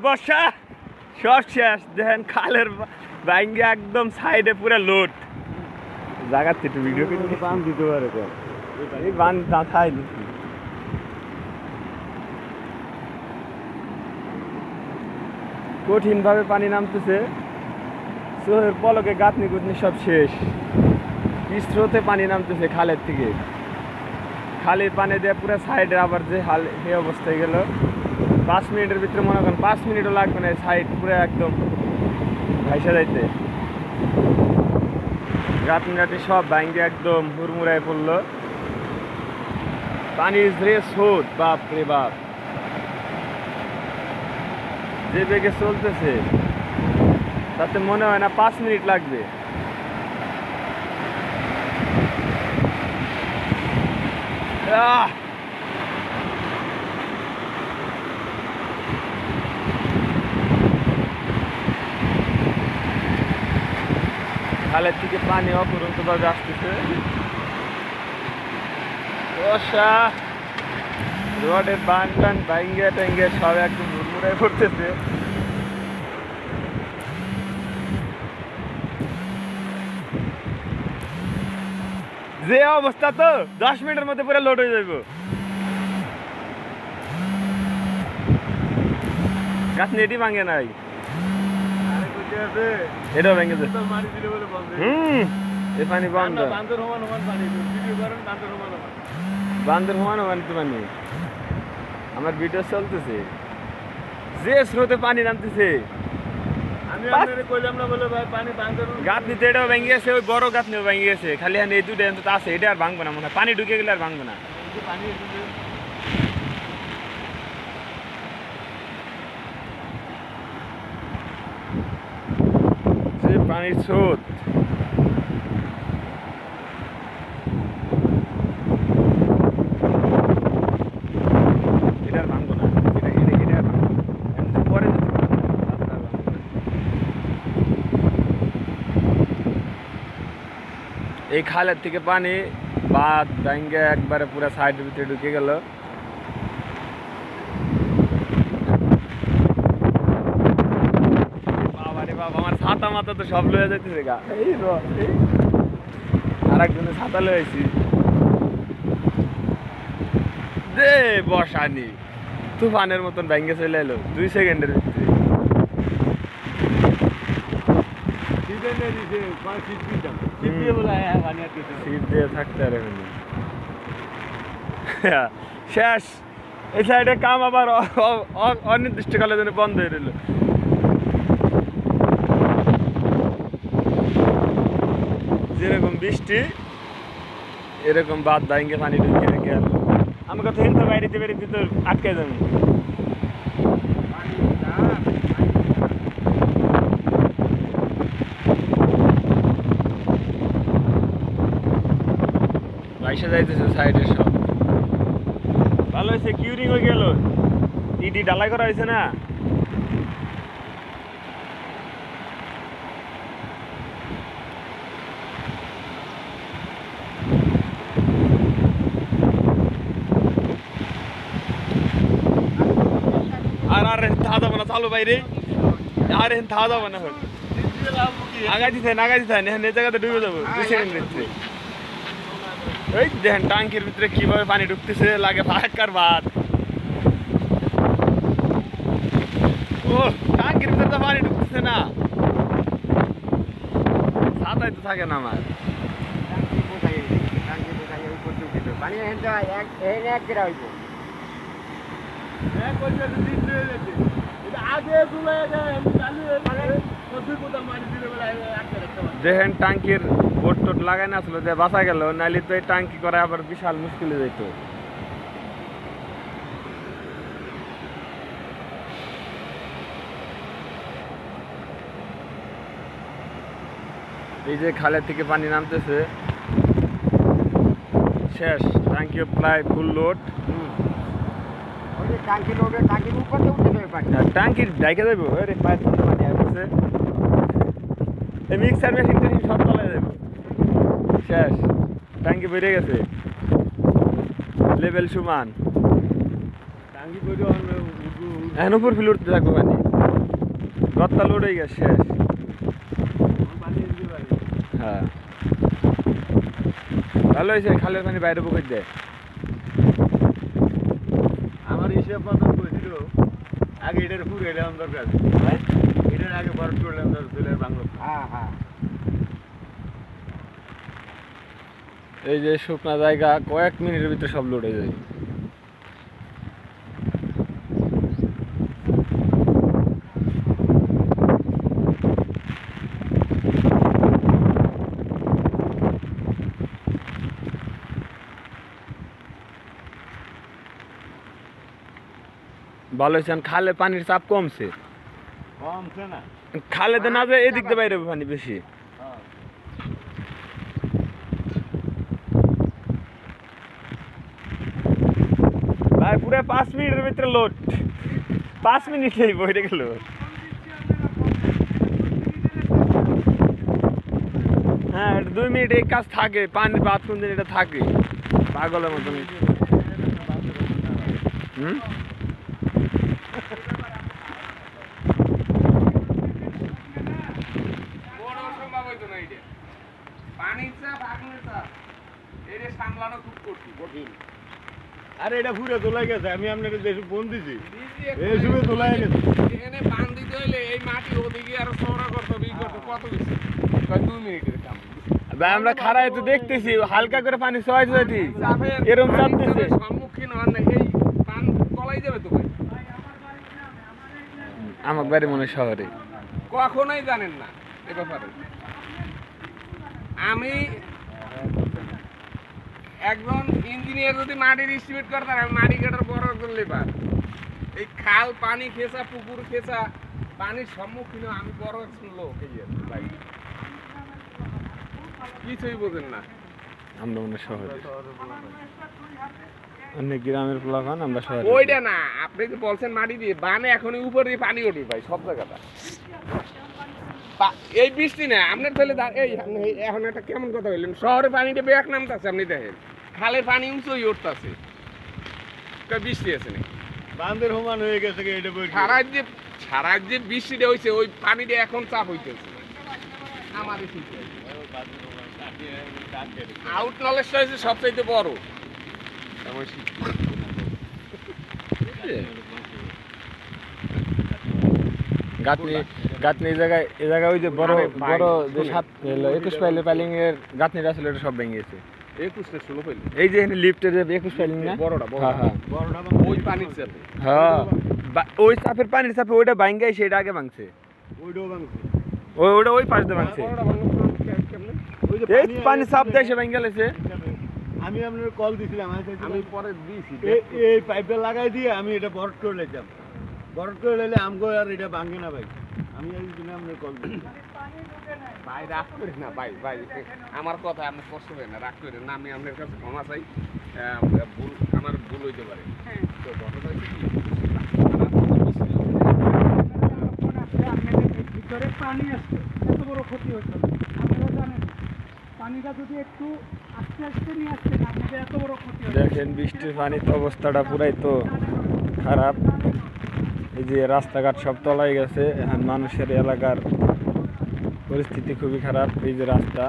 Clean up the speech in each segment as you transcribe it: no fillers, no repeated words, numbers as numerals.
বর্ষা সব শেষ। দেখেন খালের ভাঙ্গে একদম সাইডে পুরো লোড জায়গাতে একটু ভিডিও করে বান দিতে পারে। এই বান মাথায় দিচ্ছি। কঠিন ভাবে পানি নামতেছে, চোখের পলকে গাঁথনি গুতনি সব শেষ। স্রোতে পানি নামতেছে খালের থেকে, খালের পানি দিয়ে পুরো সাইডে আবার যে হাল সেই অবস্থায় গেল। 5 মিনিটের ভিতরে মনে করেন 5 মিনিটও লাগবে না, সাইড পুরো একদম ভাইসা যাইতে। গাঁথনি সব ভাঙ্গে একদম হুড়মুড়ায় পড়লো। পানির যে স্রোত, বাপ রে বাপ, যে বেগে চলতেছে তাতে মনে হয় না 5 মিনিট লাগবে। খালের থেকে পানি অপরন্ত ভাবে আসতেছে। বর্ষা রোডের বান টান ভাঙ্গে টাঙ্গে সব একদম হুড়মুড়ায় পড়তেছে। যে অবস্থা, তো 10 মিনিটের মধ্যে পুরো লোড হয়ে যাইব। গাছ নেটি ভাঙে নাই, এটাও ভেঙে যায়। এ পানি বন্ধ, বান্দর সমান তো পানি। আমার ভিডিও চলতেছে, যে স্রোতে পানি নামতেছে। গাছ নিতে এটাও ভেঙে গেছে, ওই বড় গাছ নিয়েও ভেঙে গেছে। খালি এই দুটো আছে, এটা আর ভাঙবো না মনে হয়, পানি ঢুকে গেলে আর ভাঙবো না। যে পানির স্রোত, এটা আর ভাঙবো না, এটা আর ভাঙবো না। পরে এই খালের থেকে পানি বাদ ভাঙ্গে একবারে পুরো সাইডের ভিতরে ঢুকে গেল। বাবারে বাবা, আমার ছাতা মাথা তো সব লয়ে যাইতেছে গা। এই আর একজনের ছাতা লয়েছি। দে বসানি তুফানের মতন ভেঙ্গে চলে এলো 2 সেকেন্ডের ভিতরে। থাকতে আর শেষ। এই সাইডে কাম আবার অনির্দিষ্টকালের জন্য বন্ধ হয়ে রইল। যেরকম বৃষ্টি এরকম বাদ ভাঙ্গে পানি ঢুকে রেখে গেল। আমার কথা হিন্দু বাইরেতে বেরিয়ে তো আটকে যাবে। ভাইসা যাইতেছে সাইডে সব। ভালো হয়েছে, কিউরিং হয়ে গেল, ইডি ডালাই করা হয়েছে না। আর থা যাবো না, চালু বাইরে আর থা যাবো না। আগাই দিতেন এই জায়গাতে ডুবে যাবো 2 সেকেন্ড ভিতরে। এই দেখেন টাঙ্কির ভিতরে কিভাবে পানি ঢুকতেছে, লাগে ফাঁকার ভাত। ও টাঙ্কির ভিতরে তো পানি ঢুকতেছে না, ছাতাই তো থাকে না আমার। দেখেন টাঙ্কির বোট টোট লাগাই না আসলো, যে বাঁচা গেল, নাইলে তো এই টাঙ্কি করা আবার বিশাল মুশকিল হয়ে যেত। এই যে খালের থেকে পানি নামতেছে, শেষ। টাঙ্কি প্রায় ফুল লোড। টাঙ্কির ডাইকে যাবো, পায়ের সামনে পানি আসছে। এই মিক্সার মেশিন টেশিন সব তলায় যাবো, শেষ। টাঙ্কি বেড়ে গেছে, লেভেল সমান। এখন উপর ফিল উঠতে থাকবো পানি, গত্তা লোড হয়ে গেছে শেষ। হ্যাঁ ভালো হয়েছে, খালের পানি বাইরে পুকুর দেয়। আমার হিসেব মতন করেছিল আগে এটার পুরো এলাম দরকার, এটার আগে বরফ করলাম দরকার বাংলা। হ্যাঁ হ্যাঁ, এই যে শুকনা জায়গা কয়েক মিনিটের ভিতরে সব লোড হয়ে যায়। ভালো হয়েছে, খালে পানির চাপ কমছে। কমছে না, খালেতে না যায় এদিক দিয়ে বাইরে পানি বেশি। ভাই পুরো 5 মিনিটের ভিতরে লোড, 5 মিনিটেই বইরে গেল। হ্যাঁ 2 মিনিট এই কাজ থাকে, পানি বাথরুম দিন এটা থাকে পাগলের মতন। হুম আরে এটা পুরো তোলা গেছে, আমি আপনাকে দেশে ফোন দিছি এই সময় তোলা গেছে। এখানে বাঁধ দিতে হইলে এই মাটি ওদিকে আরো চওড়া করতে হবে, কত বেশি, 2 মিনিটের কাম। ভাই আমরা খাড়ায় তো দেখতেছি হালকা করে পানি সবাই যাইতি এরকম চাপতেছে। সম্মুখীন হন না, এই পান তলাই যাবে তো ভাই। আমার বাড়ি মনে হয় শহরে। কখনোই জানেন না এ ব্যাপারে। আমি একজন ইঞ্জিনিয়ার যদি মাটির এস্টিমেট করতাম, আমি মাটি কাটার বড় একজন লেবার। এই খাল পানি খেসা, পুকুর খেসা, পানির সম্মুখীন আমি বড় একজন লোক। এই ভাই কিছুই বোঝেন না। আমরা মনে হয় শহরে, অনেক গ্রামের পোলাপান, আমরা শহরে। ওইটা না, আপনি যে বলছেন মাটি দিয়ে বানে এখনই উপর দিয়ে পানি ওঠে ভাই সব জায়গাটা। এই বৃষ্টি না আপনার তাহলে এই এখন একটা কেমন কথা বললেন, শহরে পানিটা ব্যাক নামতেছে, আপনি দেখেন খালের পানি উঁচুই উঠতেছে, বৃষ্টি আছে না, বান্ধের সমান হয়ে গেছে এটা বই। সারা যে বৃষ্টিটা হয়েছে ওই পানিটা এখন চাপ হইতেছে আমাদের আউট নলেজটা হয়েছে সবচাইতে বড়। গাতনি গাতনি এই জায়গায় ওই যে বড় বড় যে 21 পাইলের পাইলিং এর গাতনিটা আসলে এটা সব ভেঙে গেছে। 21 না 16 পাইল, এই যে এখানে লিফটের যে 21 পাইলিং না, বড়টা হ্যাঁ হ্যাঁ ওই পানির চাপে। হ্যাঁ ওই চাপের পানির চাপে ওইটা ভাঙাই সেটা আগে ভাঙছে, ওইটাও ভাঙছে, ওইটা ওই পাশ দিয়ে ভাঙছে। ওই যে এই পানি চাপ দেয় সে ভাঙা গেছে। আমি আপনার কল দিছিলাম, আমি পরে দিয়েছি এই পাইপটা লাগাই দিয়ে আমি এটা বরফ করে নিলাম, বরফ করে নিলে আমগো আর এটা ভাঙে না ভাই। আমি এই জন্য আপনার কল দিই ভাই, রাগ করেন না ভাই, ভাই আমার কথা আপনি কষ্ট হয় না, রাগ করেন না, আমি আপনার কাছে ক্ষমা চাই, ভুল আমার ভুল হইতে পারে। তো ঘটনা হচ্ছে কি, ভিতরে পানি আসছে, এত বড় ক্ষতি হতো না। আপনারা জানেন পানিটা যদি একটু আস্তে আস্তে নিয়ে আসতেন আপনাদের এত বড় ক্ষতি হতো না। দেখেন বৃষ্টির পানির তো অবস্থাটা পুরাই তো খারাপ। এই যে রাস্তাঘাট সব তলায় গেছে, এখন মানুষের এলাকার পরিস্থিতি খুবই খারাপ। এই যে রাস্তা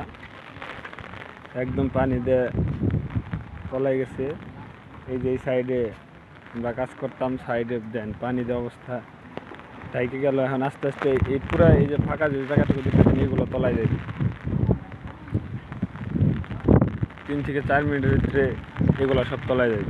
একদম পানি দিয়ে তলায় গেছে। এই যে এই সাইডে আমরা কাজ করতাম, সাইডে দেন পানি দিয়ে অবস্থা তাইকে গেল। এখন আস্তে আস্তে এই পুরা এই যে ফাঁকা যে জায়গাটুকু দেখতেছেন এগুলো তলায় যায়। 3 থেকে 4 মিনিটের ভিতরে এগুলো সব তলায় যায়।